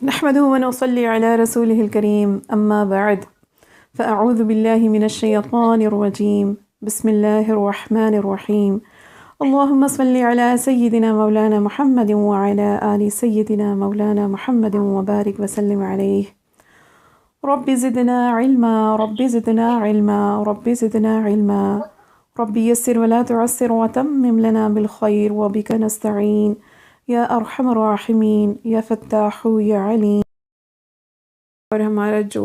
نحمده ونصلي على رسوله الكريم أما بعد فأعوذ بالله من الشيطان الرجيم بسم الله الرحمن الرحيم اللهم صل على سيدنا مولانا محمد وعلى آل سيدنا مولانا محمد وبارك وسلم عليه رب زدنا علما رب زدنا علما رب زدنا علما رب يسر ولا تعسر وتمم لنا بالخير وبك نستعين یا ارحم الراحمین یا فتاح یا علیم۔ اور ہمارا جو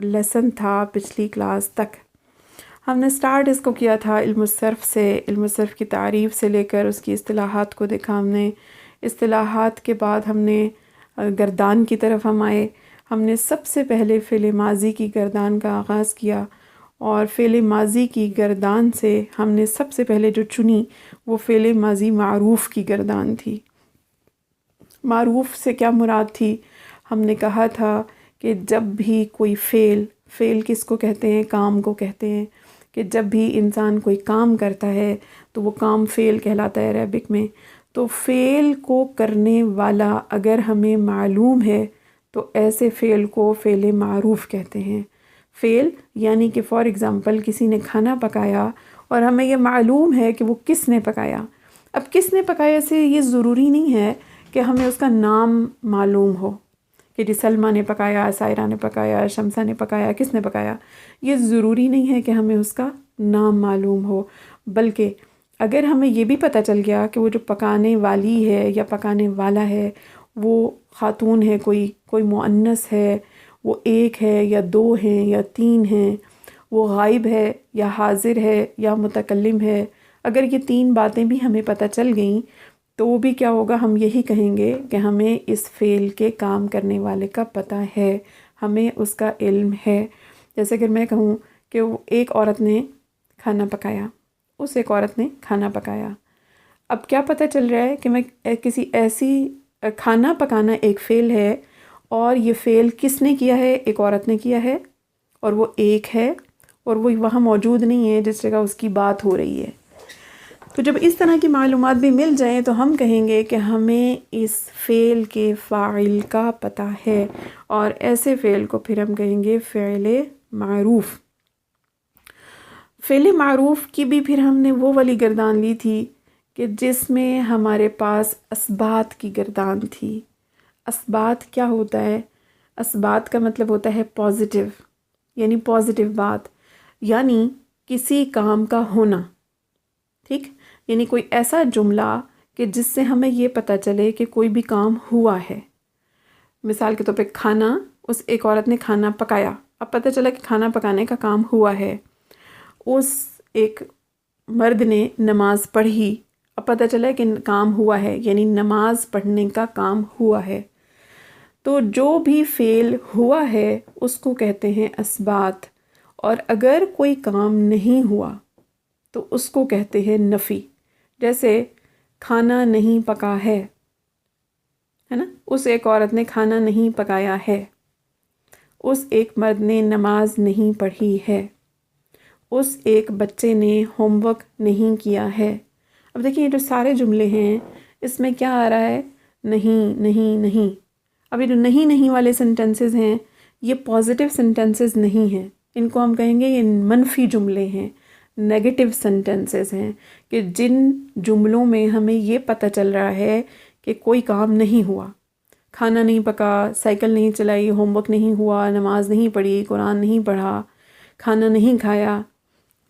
لیسن تھا پچھلی کلاس تک ہم نے سٹارٹ اس کو کیا تھا علم الصرف سے، علم الصرف کی تعریف سے لے کر اس کی اصطلاحات کو دیکھا ہم نے۔ اصطلاحات کے بعد ہم نے گردان کی طرف ہم آئے۔ ہم نے سب سے پہلے فعل ماضی کی گردان کا آغاز کیا، اور فعل ماضی کی گردان سے ہم نے سب سے پہلے جو چنی وہ فعل ماضی معروف کی گردان تھی۔ معروف سے کیا مراد تھی؟ ہم نے کہا تھا کہ جب بھی کوئی فعل کس کو کہتے ہیں؟ کام کو کہتے ہیں، کہ جب بھی انسان کوئی کام کرتا ہے تو وہ کام فعل کہلاتا ہے عربک میں۔ تو فعل کو کرنے والا اگر ہمیں معلوم ہے تو ایسے فعل کو فعل معروف کہتے ہیں۔ فعل یعنی کہ فار ایگزامپل کسی نے کھانا پکایا اور ہمیں یہ معلوم ہے کہ وہ کس نے پکایا۔ اب کس نے پکایا سے یہ ضروری نہیں ہے کہ ہمیں اس کا نام معلوم ہو کہ جی سلمہ نے پکایا، سائرہ نے پکایا، شمسہ نے پکایا، کس نے پکایا۔ یہ ضروری نہیں ہے کہ ہمیں اس کا نام معلوم ہو، بلکہ اگر ہمیں یہ بھی پتہ چل گیا کہ وہ جو پکانے والی ہے یا پکانے والا ہے وہ خاتون ہے، کوئی مؤنث ہے، وہ ایک ہے یا دو ہیں یا تین ہیں، وہ غائب ہے یا حاضر ہے یا متکلم ہے، اگر یہ تین باتیں بھی ہمیں پتہ چل گئیں تو وہ بھی کیا ہوگا؟ ہم یہی کہیں گے کہ ہمیں اس فعل کے کام کرنے والے کا پتہ ہے، ہمیں اس کا علم ہے۔ جیسے اگر میں کہوں کہ وہ ایک عورت نے کھانا پکایا، اس ایک عورت نے کھانا پکایا، اب کیا پتہ چل رہا ہے کہ میں کسی ایسی کھانا پکانا ایک فعل ہے، اور یہ فعل کس نے کیا ہے؟ ایک عورت نے کیا ہے، اور وہ ایک ہے، اور وہ وہاں موجود نہیں ہے جس جگہ اس کی بات ہو رہی ہے۔ تو جب اس طرح کی معلومات بھی مل جائیں تو ہم کہیں گے کہ ہمیں اس فعل کے فاعل کا پتہ ہے، اور ایسے فعل کو پھر ہم کہیں گے فعل معروف۔ فعل معروف کی بھی پھر ہم نے وہ والی گردان لی تھی کہ جس میں ہمارے پاس اثبات کی گردان تھی۔ اثبات کیا ہوتا ہے؟ اثبات کا مطلب ہوتا ہے پازیٹیو، یعنی پازیٹیو بات، یعنی کسی کام کا ہونا، ٹھیک؟ یعنی کوئی ایسا جملہ کہ جس سے ہمیں یہ پتہ چلے کہ کوئی بھی کام ہوا ہے۔ مثال کے طور پہ کھانا، اس ایک عورت نے کھانا پکایا، اب پتہ چلا کہ کھانا پکانے کا کام ہوا ہے۔ اس ایک مرد نے نماز پڑھی، اب پتہ چلا کہ کام ہوا ہے، یعنی نماز پڑھنے کا کام ہوا ہے۔ تو جو بھی فعل ہوا ہے اس کو کہتے ہیں اثبات، اور اگر کوئی کام نہیں ہوا تو اس کو کہتے ہیں نفی۔ جیسے کھانا نہیں پکا ہے نا، اس ایک عورت نے کھانا نہیں پکایا ہے، اس ایک مرد نے نماز نہیں پڑھی ہے، اس ایک بچے نے ہوم ورک نہیں کیا ہے۔ اب دیکھیں یہ جو سارے جملے ہیں اس میں کیا آ رہا ہے؟ نہیں نہیں نہیں۔ اب یہ جو نہیں نہیں والے سینٹنسز ہیں یہ پازیٹیو سینٹنسز نہیں ہیں، ان کو ہم کہیں گے یہ منفی جملے ہیں، نیگیٹو سینٹنسز ہیں، کہ جن جملوں میں ہمیں یہ پتہ چل رہا ہے کہ کوئی کام نہیں ہوا، کھانا نہیں پکا، سائیکل نہیں چلائی، ہوم ورک نہیں ہوا، نماز نہیں پڑھی، قرآن نہیں پڑھا، کھانا نہیں کھایا،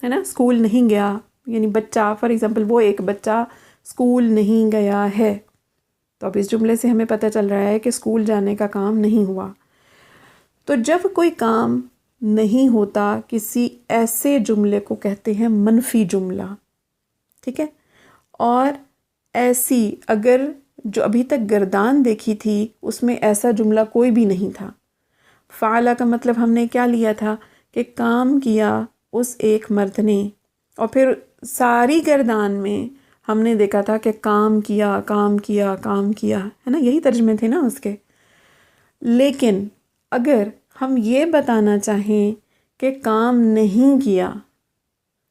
ہے نا، اسکول نہیں گیا، یعنی بچہ فار ایگزامپل وہ ایک بچہ اسکول نہیں گیا ہے، تو اب اس جملے سے ہمیں پتہ چل رہا ہے کہ اسکول جانے کا کام نہیں ہوا۔ تو جب کوئی کام نہیں ہوتا کسی ایسے جملے کو کہتے ہیں منفی جملہ، ٹھیک ہے؟ اور ایسی اگر جو ابھی تک گردان دیکھی تھی اس میں ایسا جملہ کوئی بھی نہیں تھا۔ فعلہ کا مطلب ہم نے کیا لیا تھا کہ کام کیا اس ایک مرد نے، اور پھر ساری گردان میں ہم نے دیکھا تھا کہ کام کیا کام کیا کام کیا، ہے نا، یہی ترجمے تھے نا اس کے۔ لیکن اگر ہم یہ بتانا چاہیں کہ کام نہیں کیا،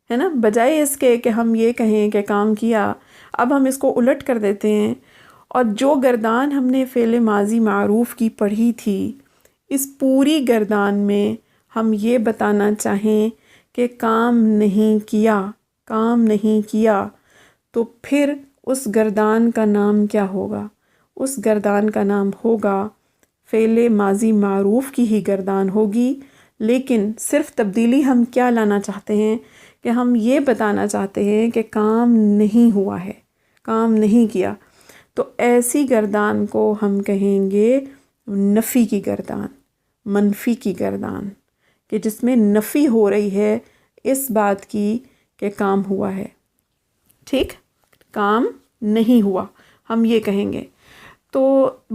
ہے نا، بجائے اس کے کہ ہم یہ کہیں کہ کام کیا، اب ہم اس کو الٹ کر دیتے ہیں اور جو گردان ہم نے فعل ماضی معروف کی پڑھی تھی، اس پوری گردان میں ہم یہ بتانا چاہیں کہ کام نہیں کیا، کام نہیں کیا، تو پھر اس گردان کا نام کیا ہوگا؟ اس گردان کا نام ہوگا فعل ماضی معروف کی ہی گردان ہوگی، لیکن صرف تبدیلی ہم کیا لانا چاہتے ہیں کہ ہم یہ بتانا چاہتے ہیں کہ کام نہیں ہوا ہے، کام نہیں کیا، تو ایسی گردان کو ہم کہیں گے نفی کی گردان، منفی کی گردان، کہ جس میں نفی ہو رہی ہے اس بات کی کہ کام ہوا ہے، ٹھیک، کام نہیں ہوا، ہم یہ کہیں گے۔ تو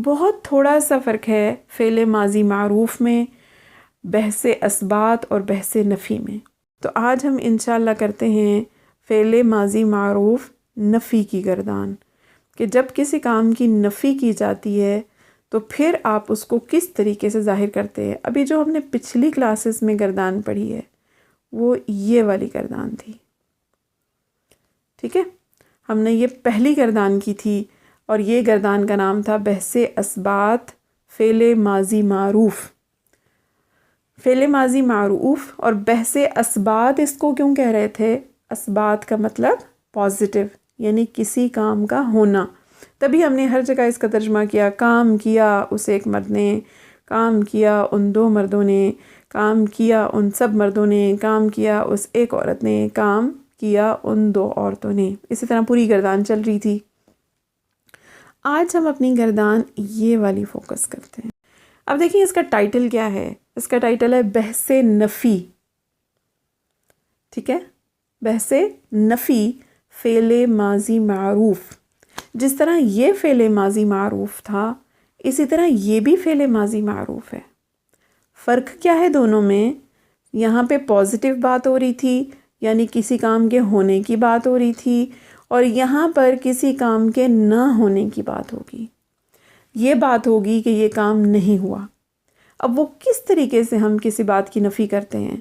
بہت تھوڑا سا فرق ہے فعل ماضی معروف میں بحث اثبات اور بحث نفی میں۔ تو آج ہم انشاءاللہ کرتے ہیں فعل ماضی معروف نفی کی گردان، کہ جب کسی کام کی نفی کی جاتی ہے تو پھر آپ اس کو کس طریقے سے ظاہر کرتے ہیں۔ ابھی جو ہم نے پچھلی کلاسز میں گردان پڑھی ہے وہ یہ والی گردان تھی، ٹھیک ہے، ہم نے یہ پہلی گردان کی تھی، اور یہ گردان کا نام تھا بحث اثبات فعل ماضی معروف۔ فعل ماضی معروف اور بحث اثبات اس کو کیوں کہہ رہے تھے؟ اثبات کا مطلب پازیٹیو، یعنی کسی کام کا ہونا، تبھی ہم نے ہر جگہ اس کا ترجمہ کیا، کام کیا اس ایک مرد نے، کام کیا ان دو مردوں نے، کام کیا ان سب مردوں نے، کام کیا اس ایک عورت نے، کام کیا ان دو عورتوں نے۔ اسی طرح پوری گردان چل رہی تھی۔ آج ہم اپنی گردان یہ والی فوکس کرتے ہیں۔ اب دیکھیں اس کا ٹائٹل کیا ہے، اس کا ٹائٹل ہے بحث نفی، ٹھیک ہے، بحث نفی فعل ماضی معروف۔ جس طرح یہ فعل ماضی معروف تھا، اسی طرح یہ بھی فعل ماضی معروف ہے۔ فرق کیا ہے دونوں میں؟ یہاں پہ پازیٹیو بات ہو رہی تھی، یعنی کسی کام کے ہونے کی بات ہو رہی تھی، اور یہاں پر کسی کام کے نہ ہونے کی بات ہوگی۔ یہ بات ہوگی کہ یہ کام نہیں ہوا۔ اب وہ کس طریقے سے ہم کسی بات کی نفی کرتے ہیں؟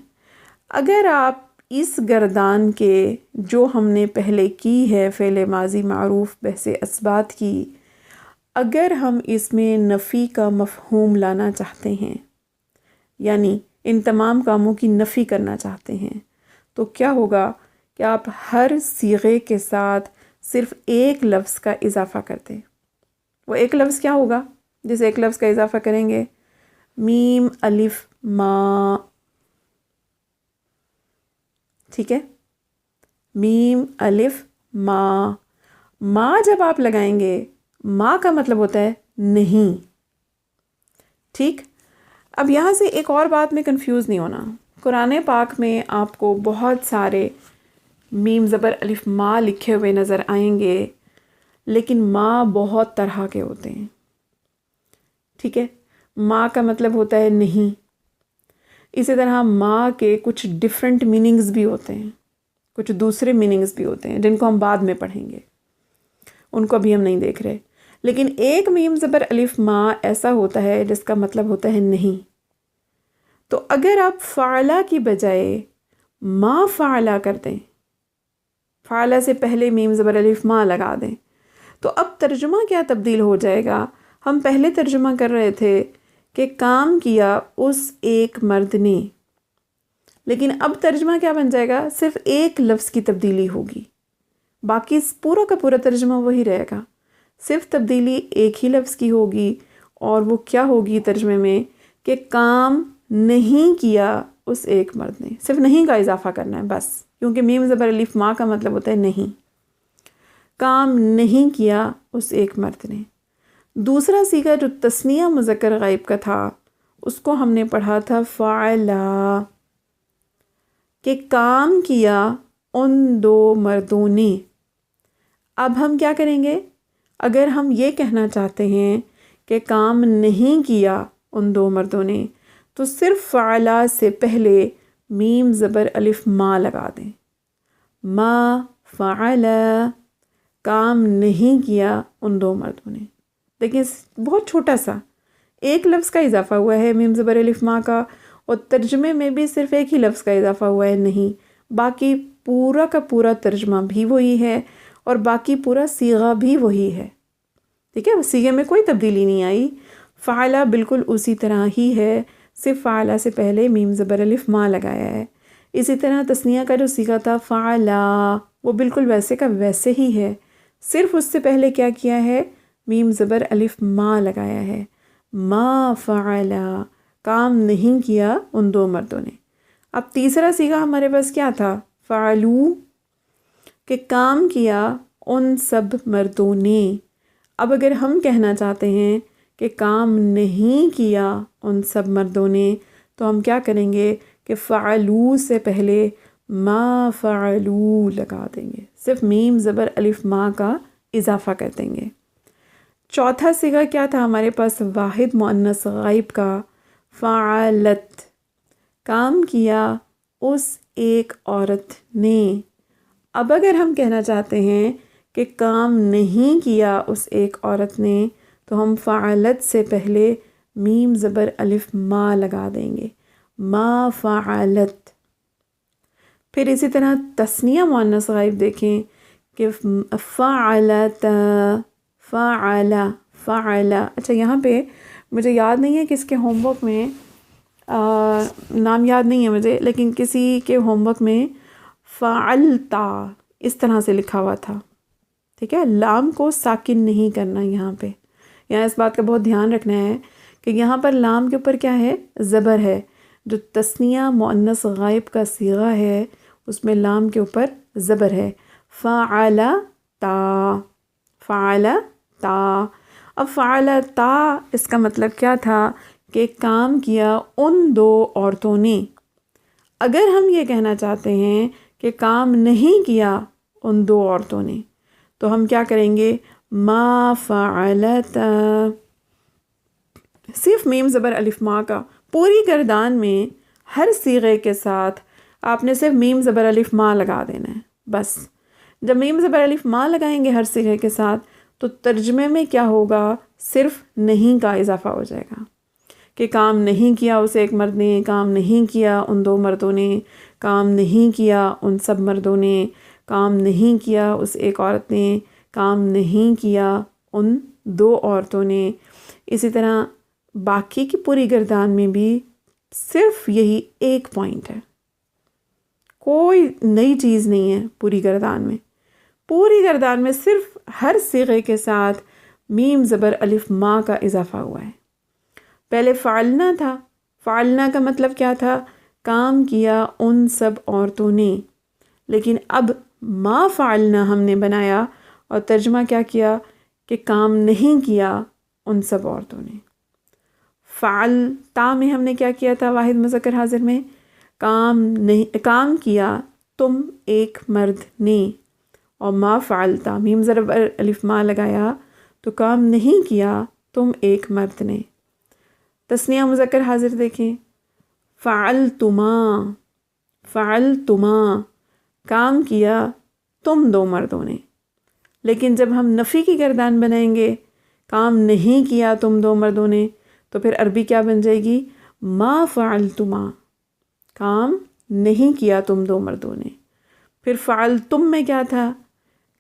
اگر آپ اس گردان کے جو ہم نے پہلے کی ہے فعل ماضی معروف بحث اثبات کی، اگر ہم اس میں نفی کا مفہوم لانا چاہتے ہیں، یعنی ان تمام کاموں کی نفی کرنا چاہتے ہیں، تو کیا ہوگا کہ آپ ہر صیغے کے ساتھ صرف ایک لفظ کا اضافہ کرتے۔ وہ ایک لفظ کیا ہوگا جس ایک لفظ کا اضافہ کریں گے؟ میم الف ما، ٹھیک ہے، میم الف ما۔ ما جب آپ لگائیں گے، ما کا مطلب ہوتا ہے نہیں، ٹھیک۔ اب یہاں سے ایک اور بات میں کنفیوز نہیں ہونا، قرآن پاک میں آپ کو بہت سارے میم زبر الف ما لکھے ہوئے نظر آئیں گے، لیکن ما بہت طرح کے ہوتے ہیں، ٹھیک ہے۔ ما کا مطلب ہوتا ہے نہیں، اسی طرح ما کے کچھ ڈیفرنٹ میننگز بھی ہوتے ہیں، کچھ دوسرے میننگز بھی ہوتے ہیں جن کو ہم بعد میں پڑھیں گے، ان کو ابھی ہم نہیں دیکھ رہے۔ لیکن ایک میم زبر الف ما ایسا ہوتا ہے جس کا مطلب ہوتا ہے نہیں۔ تو اگر آپ فعلا کی بجائے ما فعلا کر دیں، فعلا سے پہلے میم زبر الف ما لگا دیں، تو اب ترجمہ کیا تبدیل ہو جائے گا؟ ہم پہلے ترجمہ کر رہے تھے کہ کام کیا اس ایک مرد نے، لیکن اب ترجمہ کیا بن جائے گا؟ صرف ایک لفظ کی تبدیلی ہوگی، باقی پورا کا پورا ترجمہ وہی رہے گا، صرف تبدیلی ایک ہی لفظ کی ہوگی، اور وہ کیا ہوگی ترجمے میں کہ کام نہیں کیا اس ایک مرد نے۔ صرف نہیں کا اضافہ کرنا ہے بس، کیونکہ میم زبر الف ما کا مطلب ہوتا ہے نہیں، کام نہیں کیا اس ایک مرد نے۔ دوسرا صیغہ جو تثنیہ مذکر غائب کا تھا، اس کو ہم نے پڑھا تھا فعلا، کہ کام کیا ان دو مردوں نے۔ اب ہم کیا کریں گے؟ اگر ہم یہ کہنا چاہتے ہیں کہ کام نہیں کیا ان دو مردوں نے، تو صرف فعلا سے پہلے میم زبر الف ما لگا دیں، ما فعلا، کام نہیں کیا ان دو مردوں نے۔ دیکھیں بہت چھوٹا سا ایک لفظ کا اضافہ ہوا ہے میم زبر الف ما کا، اور ترجمے میں بھی صرف ایک ہی لفظ کا اضافہ ہوا ہے نہیں، باقی پورا کا پورا ترجمہ بھی وہی ہے، اور باقی پورا صیغہ بھی وہی ہے۔ ٹھیک ہے، صیغے میں کوئی تبدیلی نہیں آئی، فعلا بالکل اسی طرح ہی ہے، صرف فعلا سے پہلے میم زبر الف ما لگایا ہے۔ اسی طرح تثنیہ کا جو صیغہ تھا فعلا، وہ بالکل ویسے کا ویسے ہی ہے، صرف اس سے پہلے کیا کیا ہے، میم زبر الف ما لگایا ہے۔ ما فعلا، کام نہیں کیا ان دو مردوں نے۔ اب تیسرا صیغہ ہمارے پاس کیا تھا، فعلو، کہ کام کیا ان سب مردوں نے۔ اب اگر ہم کہنا چاہتے ہیں کہ کام نہیں کیا ان سب مردوں نے، تو ہم کیا کریں گے کہ فعلو سے پہلے ما فعلو لگا دیں گے، صرف میم زبر الف ما کا اضافہ کر دیں گے۔ چوتھا صیغہ کیا تھا ہمارے پاس، واحد مؤنث غائب کا، فعلت، کام کیا اس ایک عورت نے۔ اب اگر ہم کہنا چاہتے ہیں کہ کام نہیں کیا اس ایک عورت نے، تو ہم فعلت سے پہلے میم زبر الف ما لگا دیں گے، ما فعلت۔ پھر اسی طرح تثنیہ مؤنث غائب دیکھیں کہ فعلت، فعلا، فعلا۔ اچھا یہاں پہ مجھے یاد نہیں ہے کس کے ہوم ورک میں، نام یاد نہیں ہے مجھے، لیکن کسی کے ہوم ورک میں فعلتا اس طرح سے لکھا ہوا تھا، ٹھیک ہے، لام کو ساکن نہیں کرنا یہاں پہ، یہاں اس بات کا بہت دھیان رکھنا ہے کہ یہاں پر لام کے اوپر کیا ہے، زبر ہے۔ جو تثنیہ مؤنث غائب کا صیغہ ہے اس میں لام کے اوپر زبر ہے، فعلتا، فعلتا۔ اب فعلتا اس کا مطلب کیا تھا کہ کام کیا ان دو عورتوں نے۔ اگر ہم یہ کہنا چاہتے ہیں کہ کام نہیں کیا ان دو عورتوں نے، تو ہم کیا کریں گے، ما فعلت، صرف میم زبر الف ما کا، پوری گردان میں ہر صیغے کے ساتھ آپ نے صرف میم زبر الف ما لگا دینا ہے بس۔ جب میم زبر الف ما لگائیں گے ہر صیغے کے ساتھ، تو ترجمے میں کیا ہوگا، صرف نہیں کا اضافہ ہو جائے گا، کہ کام نہیں کیا اس ایک مرد نے، کام نہیں کیا ان دو مردوں نے، کام نہیں کیا ان سب مردوں نے، کام نہیں کیا اس ایک عورت نے، کام نہیں کیا ان دو عورتوں نے۔ اسی طرح باقی کی پوری گردان میں بھی صرف یہی ایک پوائنٹ ہے، کوئی نئی چیز نہیں ہے پوری گردان میں، پوری گردان میں صرف ہر صیغے کے ساتھ میم زبر الف ما کا اضافہ ہوا ہے۔ پہلے فعلنا تھا، فعلنا کا مطلب کیا تھا، کام کیا ان سب عورتوں نے، لیکن اب ما فعلنا ہم نے بنایا اور ترجمہ کیا کیا کہ کام نہیں کیا ان سب عورتوں نے۔ فعلتا میں ہم نے کیا کیا تھا، واحد مذکر حاضر میں، کام کیا تم ایک مرد نے، اور ما فعلتا میم زبر الف ما لگایا تو کام نہیں کیا تم ایک مرد نے۔ تثنیہ مذکر حاضر دیکھیں، فعلتما، فعلتما، کام کیا تم دو مردوں نے۔ لیکن جب ہم نفی کی گردان بنائیں گے، کام نہیں کیا تم دو مردوں نے، تو پھر عربی کیا بن جائے گی، ما فعلتما، کام نہیں کیا تم دو مردوں نے۔ پھر فعلتم میں کیا تھا،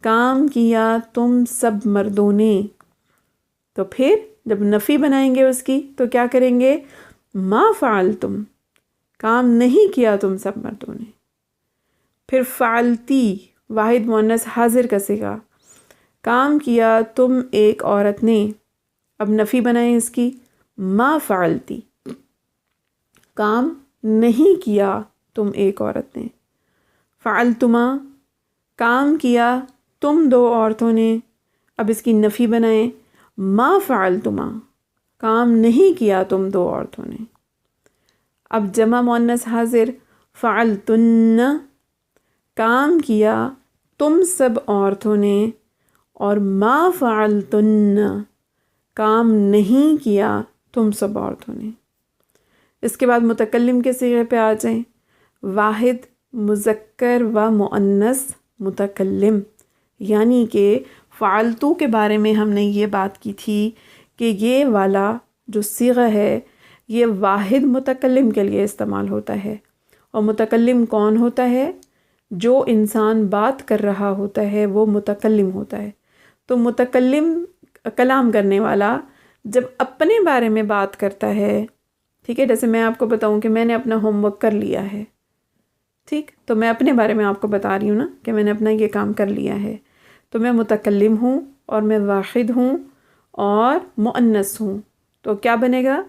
کام کیا تم سب مردوں نے، تو پھر جب نفی بنائیں گے اس کی تو کیا کریں گے، ما فعلتم، کام نہیں کیا تم سب مردوں نے۔ پھر فعلتی، واحد مؤنث حاضر کا صیغہ، کام کیا تم ایک عورت نے، اب نفی بنائیں اس کی، ما فعلتی، کام نہیں کیا تم ایک عورت نے۔ فعلتما، کام کیا تم دو عورتوں نے، اب اس کی نفی بنائیں، ما فعلتما، کام نہیں کیا تم دو عورتوں نے۔ اب جمع مؤنث حاضر، فعلتن، کام کیا تم سب عورتوں نے، اور ما فعلتن، کام نہیں کیا تم سب عورتوں نے۔ اس کے بعد متکلم کے صیغے پہ آ جائیں، واحد مذکر و مؤنث متکلم، یعنی کہ فعلتو کے بارے میں ہم نے یہ بات کی تھی کہ یہ والا جو صیغہ ہے یہ واحد متکلم کے لیے استعمال ہوتا ہے، اور متکلم کون ہوتا ہے، جو انسان بات کر رہا ہوتا ہے وہ متکلم ہوتا ہے۔ تو متکلم کلام کرنے والا جب اپنے بارے میں بات کرتا ہے، ٹھیک ہے، جیسے میں آپ کو بتاؤں کہ میں نے اپنا ہوم ورک کر لیا ہے، ٹھیک، تو میں اپنے بارے میں آپ کو بتا رہی ہوں نا کہ میں نے اپنا یہ کام کر لیا ہے، تو میں متکلم ہوں اور میں واحد ہوں اور مؤنث ہوں، تو کیا بنے گا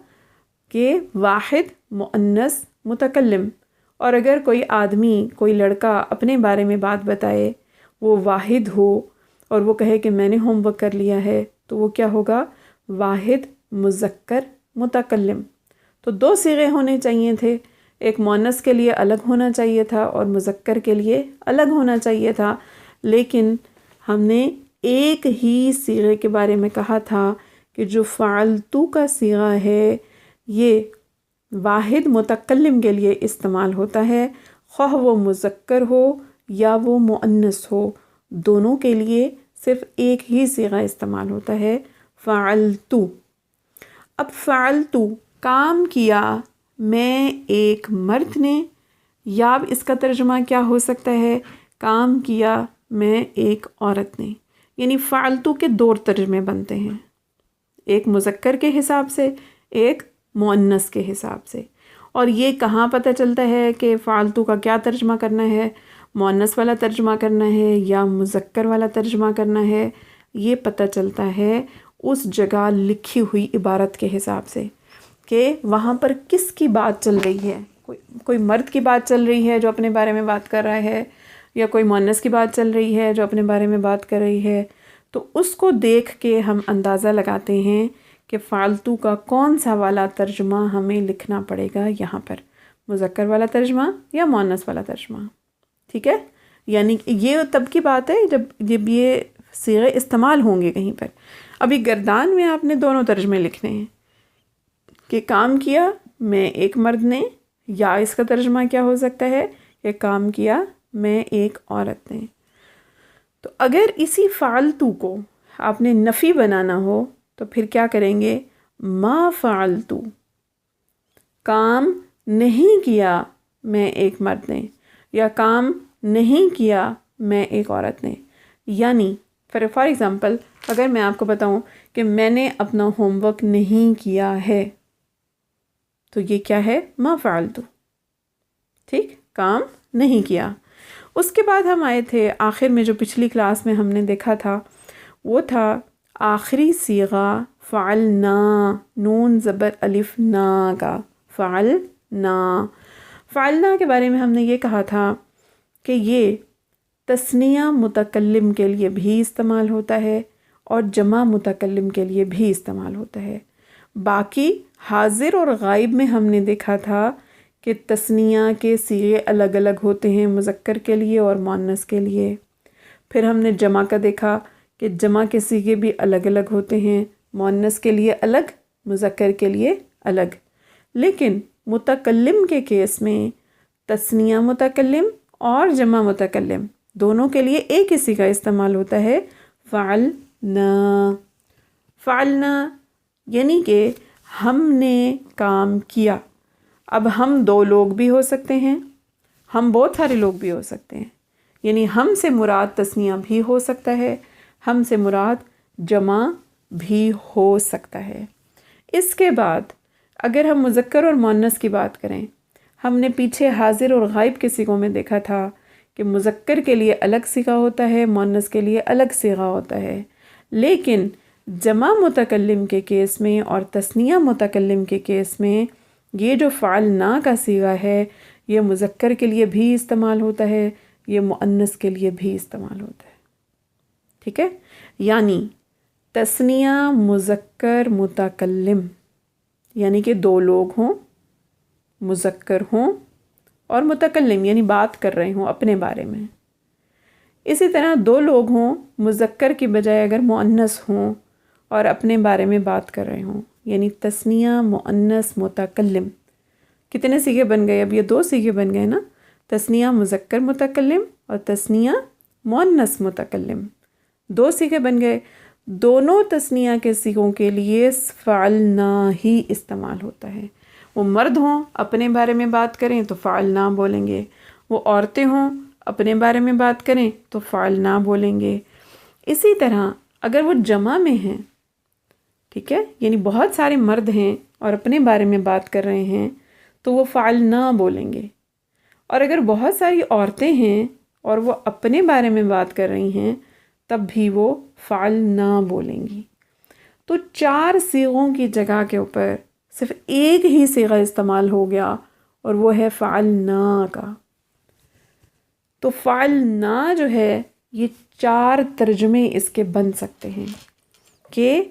کہ واحد مؤنث متکلم۔ اور اگر کوئی آدمی، کوئی لڑکا اپنے بارے میں بات بتائے، وہ واحد ہو اور وہ کہے کہ میں نے ہوم ورک کر لیا ہے، تو وہ کیا ہوگا؟ واحد مذکر متکلم۔ تو 2 صیغے ہونے چاہیے تھے، ایک مؤنث کے لیے الگ ہونا چاہیے تھا اور مذکر کے لیے الگ ہونا چاہیے تھا، لیکن ہم نے ایک ہی صیغے کے بارے میں کہا تھا کہ جو فعلتو کا صیغہ ہے یہ واحد متکلم کے لیے استعمال ہوتا ہے، خواہ وہ مذکر ہو یا وہ مؤنث ہو، دونوں کے لیے صرف ایک ہی صیغہ استعمال ہوتا ہے، فعلتو۔ اب فعلتو، کام کیا میں ایک مرد نے، یا اب اس کا ترجمہ کیا ہو سکتا ہے؟ کام کیا میں ایک عورت نے۔ یعنی فعلتو کے 2 ترجمے بنتے ہیں، ایک مذکر کے حساب سے، ایک مؤنث کے حساب سے۔ اور یہ کہاں پتہ چلتا ہے کہ فعلتو کا کیا ترجمہ کرنا ہے؟ مؤنث والا ترجمہ کرنا ہے یا مذکر والا ترجمہ کرنا ہے؟ یہ پتہ چلتا ہے اس جگہ لکھی ہوئی عبارت کے حساب سے کہ وہاں پر کس کی بات چل رہی ہے۔ کوئی مرد کی بات چل رہی ہے جو اپنے بارے میں بات کر رہا ہے، یا کوئی مؤنث کی بات چل رہی ہے جو اپنے بارے میں بات کر رہی ہے، تو اس کو دیکھ کے ہم اندازہ لگاتے ہیں کہ فعلتو کا کون سا والا ترجمہ ہمیں لکھنا پڑے گا یہاں پر، مذکر والا ترجمہ یا مؤنث والا ترجمہ، ٹھیک ہے؟ یعنی یہ تب کی بات ہے جب یہ صیغے استعمال ہوں گے کہیں پر۔ ابھی گردان میں آپ نے دونوں ترجمے لکھنے ہیں کہ کام کیا میں ایک مرد نے، یا اس کا ترجمہ کیا ہو سکتا ہے کہ کام کیا میں ایک عورت نے۔ تو اگر اسی فعلتو کو آپ نے نفی بنانا ہو تو پھر کیا کریں گے؟ ما فعلتو، کام نہیں کیا میں ایک مرد نے، یا کام نہیں کیا میں ایک عورت نے۔ یعنی فار ایگزامپل اگر میں آپ کو بتاؤں کہ میں نے اپنا ہوم ورک نہیں کیا ہے، تو یہ کیا ہے؟ ما فعلتو، ٹھیک، کام نہیں کیا۔ اس کے بعد ہم آئے تھے آخر میں، جو پچھلی کلاس میں ہم نے دیکھا تھا وہ تھا آخری صیغہ فعلنا، نون زبر الف نا کا، فعلنا۔ فعلنا کے بارے میں ہم نے یہ کہا تھا کہ یہ تثنیہ متکلم کے لیے بھی استعمال ہوتا ہے اور جمع متکلم کے لیے بھی استعمال ہوتا ہے۔ باقی حاضر اور غائب میں ہم نے دیکھا تھا کہ تثنیہ کے صیغے الگ الگ ہوتے ہیں، مذکر کے لیے اور مؤنث کے لیے۔ پھر ہم نے جمع کا دیکھا کہ جمع کے صیغے بھی الگ الگ ہوتے ہیں، مؤنث کے لیے الگ، مذکر کے لیے الگ۔ لیکن متکلم کے کیس میں تثنیہ متکلم اور جمع متکلم دونوں کے لیے ایک ہی صیغہ استعمال ہوتا ہے، فعلنا۔ فعلنا یعنی کہ ہم نے کام کیا۔ اب ہم 2 لوگ بھی ہو سکتے ہیں، ہم بہت سارے لوگ بھی ہو سکتے ہیں، یعنی ہم سے مراد تثنیہ بھی ہو سکتا ہے، ہم سے مراد جمع بھی ہو سکتا ہے۔ اس کے بعد اگر ہم مذکر اور مؤنث کی بات کریں، ہم نے پیچھے حاضر اور غائب کے صیغوں میں دیکھا تھا کہ مذکر کے لیے الگ صیغہ ہوتا ہے، مؤنث کے لیے الگ صیغہ ہوتا ہے، لیکن جمع متکلم کے کیس میں اور تثنیہ متکلم کے کیس میں یہ جو فعلنا کا صیغہ ہے یہ مذکر کے لیے بھی استعمال ہوتا ہے، یہ مؤنث کے لیے بھی استعمال ہوتا ہے، ٹھیک ہے؟ یعنی تثنیہ مذکر متکلم، یعنی کہ 2 لوگ ہوں، مذکر ہوں اور متکلم یعنی بات کر رہے ہوں اپنے بارے میں۔ اسی طرح 2 لوگ ہوں، مذکر کی بجائے اگر مؤنث ہوں اور اپنے بارے میں بات کر رہے ہوں، یعنی تثنیہ مؤنث متکلم۔ کتنے صیغے بن گئے؟ اب یہ 2 صیغے بن گئے نا، تثنیہ مذکر متکلم اور تثنیہ مؤنث متکلم، 2 صیغے بن گئے۔ دونوں تثنیہ کے صیغوں کے لیے فعلنا ہی استعمال ہوتا ہے۔ وہ مرد ہوں اپنے بارے میں بات کریں تو فعلنا بولیں گے، وہ عورتیں ہوں اپنے بارے میں بات کریں تو فعلنا بولیں گے۔ اسی طرح اگر وہ جمع میں ہیں ٹھیک ہے، یعنی بہت سارے مرد ہیں اور اپنے بارے میں بات کر رہے ہیں تو وہ فعلنا بولیں گے، اور اگر بہت ساری عورتیں ہیں اور وہ اپنے بارے میں بات کر رہی ہیں تب بھی وہ فعلنا بولیں گی۔ تو 4 صیغوں کی جگہ کے اوپر صرف ایک ہی صیغہ استعمال ہو گیا اور وہ ہے فعلنا کا۔ تو فعلنا جو ہے یہ 4 ترجمے اس کے بن سکتے ہیں کہ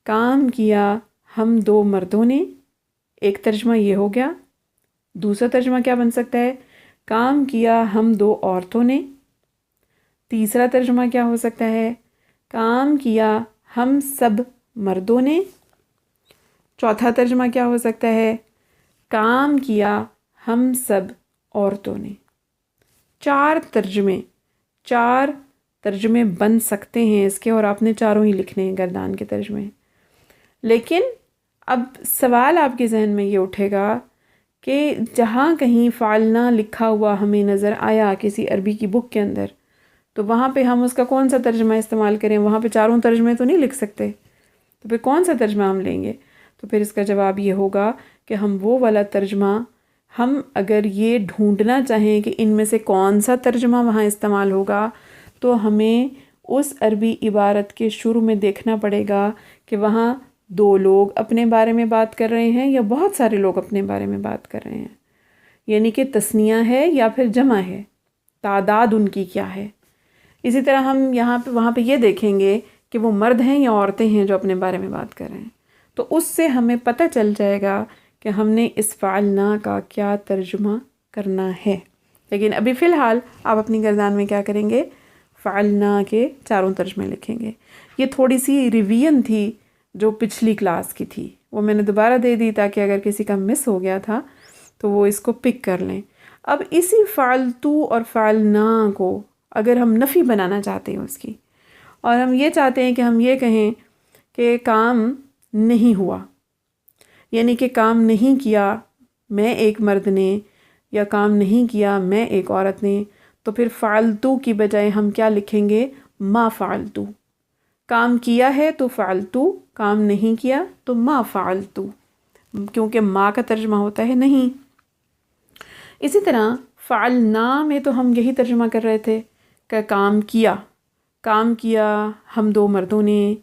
کام کیا ہم 2 مردوں نے، ایک ترجمہ یہ ہو گیا۔ دوسرا ترجمہ کیا بن سکتا ہے؟ کام کیا ہم 2 عورتوں نے۔ تیسرا ترجمہ کیا ہو سکتا ہے؟ کام کیا ہم سب مردوں نے۔ چوتھا ترجمہ کیا ہو سکتا ہے؟ کام کیا ہم سب عورتوں نے۔ 4 ترجمے بن سکتے ہیں اس کے، اور آپ نے چاروں ہی لکھنے ہیں گردان کے ترجمے۔ لیکن اب سوال آپ کے ذہن میں یہ اٹھے گا کہ جہاں کہیں فعلنا لکھا ہوا ہمیں نظر آیا کسی عربی کی بک کے اندر، تو وہاں پہ ہم اس کا کون سا ترجمہ استعمال کریں؟ وہاں پہ چاروں ترجمے تو نہیں لکھ سکتے، تو پھر کون سا ترجمہ ہم لیں گے؟ تو پھر اس کا جواب یہ ہوگا کہ ہم وہ والا ترجمہ، ہم اگر یہ ڈھونڈنا چاہیں کہ ان میں سے کون سا ترجمہ وہاں استعمال ہوگا، تو ہمیں اس عربی عبارت کے شروع میں دیکھنا پڑے گا کہ وہاں 2 لوگ اپنے بارے میں بات کر رہے ہیں یا بہت سارے لوگ اپنے بارے میں بات کر رہے ہیں، یعنی کہ تثنیہ ہے یا پھر جمع ہے، تعداد ان کی کیا ہے۔ اسی طرح ہم وہاں پہ یہ دیکھیں گے کہ وہ مرد ہیں یا عورتیں ہیں جو اپنے بارے میں بات کر رہے ہیں، تو اس سے ہمیں پتہ چل جائے گا کہ ہم نے اس فعلنا کا کیا ترجمہ کرنا ہے۔ لیکن ابھی فی الحال آپ اپنی گردان میں کیا کریں گے؟ فعلنا کے چاروں ترجمے لکھیں گے۔ یہ تھوڑی سی ریویژن تھی جو پچھلی کلاس کی تھی، وہ میں نے دوبارہ دے دی تاکہ اگر کسی کا مس ہو گیا تھا تو وہ اس کو پک کر لیں۔ اب اسی فعلتو اور فعلنا کو اگر ہم نفی بنانا چاہتے ہیں اس کی، اور ہم یہ چاہتے ہیں کہ ہم یہ کہیں کہ کام نہیں ہوا، یعنی کہ کام نہیں کیا میں ایک مرد نے، یا کام نہیں کیا میں ایک عورت نے، تو پھر فعلتو کی بجائے ہم کیا لکھیں گے؟ ما فعلتو۔ کام کیا ہے تو فعلتو، کام نہیں کیا تو ما فعلتو، کیونکہ ما کا ترجمہ ہوتا ہے نہیں۔ اسی طرح فعلنا میں تو ہم یہی ترجمہ کر رہے تھے کہ کام کیا ہم 2 مردوں نے،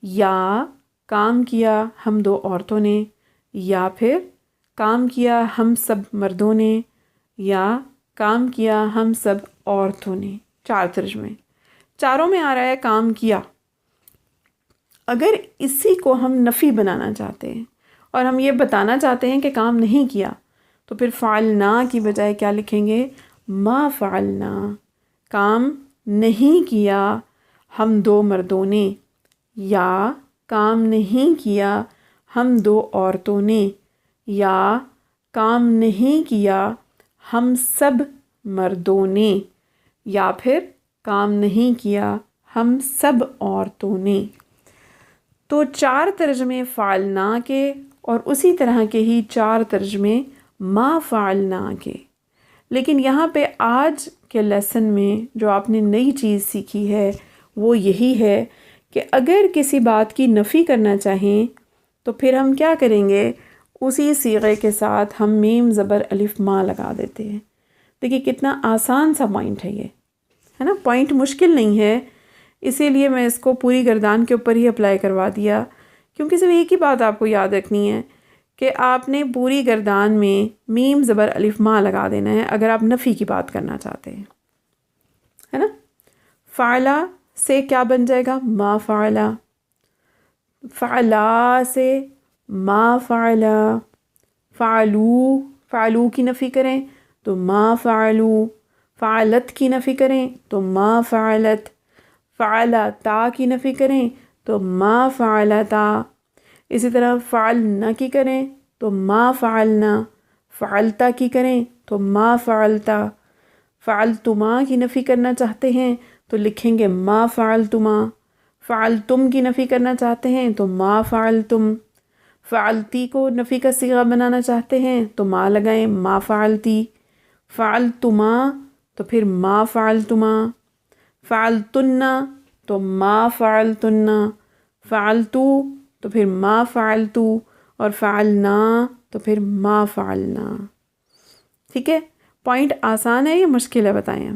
یا کام کیا ہم 2 عورتوں نے، یا پھر کام کیا ہم سب مردوں نے، یا کام کیا ہم سب عورتوں نے۔ 4 ترجمے، چاروں میں آ رہا ہے کام کیا۔ اگر اسی کو ہم نفی بنانا چاہتے ہیں اور ہم یہ بتانا چاہتے ہیں کہ کام نہیں کیا، تو پھر فعلنا کی بجائے کیا لکھیں گے؟ ما فعلنا، کام نہیں کیا ہم 2 مردوں نے، یا کام نہیں کیا ہم 2 عورتوں نے، یا کام نہیں کیا ہم سب مردوں نے، یا پھر کام نہیں کیا ہم سب عورتوں نے۔ تو 4 ترجمے فعلنا کے، اور اسی طرح کے ہی 4 ترجمے ما فعلنا کے۔ لیکن یہاں پہ آج کے لیسن میں جو آپ نے نئی چیز سیکھی ہے وہ یہی ہے کہ اگر کسی بات کی نفی کرنا چاہیں تو پھر ہم کیا کریں گے؟ اسی صیغے کے ساتھ ہم میم زبر الف ما لگا دیتے ہیں۔ دیکھیے کتنا آسان سا پوائنٹ ہے یہ، ہے نا؟ پوائنٹ مشکل نہیں ہے، اسی لیے میں اس کو پوری گردان کے اوپر ہی اپلائی کروا دیا، کیونکہ صرف ایک ہی بات آپ کو یاد رکھنی ہے کہ آپ نے پوری گردان میں میم زبر الف ما لگا دینا ہے اگر آپ نفی کی بات کرنا چاہتے ہیں، ہے نا؟ فعلا سے کیا بن جائے گا؟ ما فعلا۔ فعلا سے ما فعلا۔ فعلو کی نفی کریں تو ما فعلو۔ فعلت کی نفی کریں تو ما فعلت۔ فعلتا کی نفی کریں تو ما فعلتا۔ اسی طرح فعلنا کی کریں تو ما فعلنا۔ فعلتا کی کریں تو ما فعلتا۔ فعلتما کی نفی کرنا چاہتے ہیں تو لکھیں گے ما فعلتما۔ فعلتم کی نفی کرنا چاہتے ہیں تو ما فعلتم۔ فعلتی کو نفی کا صیغہ بنانا چاہتے ہیں تو ما لگائیں، ما فعلتی۔ فعلتما تو پھر ما فعلتما۔ فعلتن تو ما فعلتن۔ فعلتو تو پھر ما فعلتو، اور فعلنا تو پھر ما فعلنا. ٹھیک ہے؟ پوائنٹ آسان ہے یا مشکل ہے بتائیں.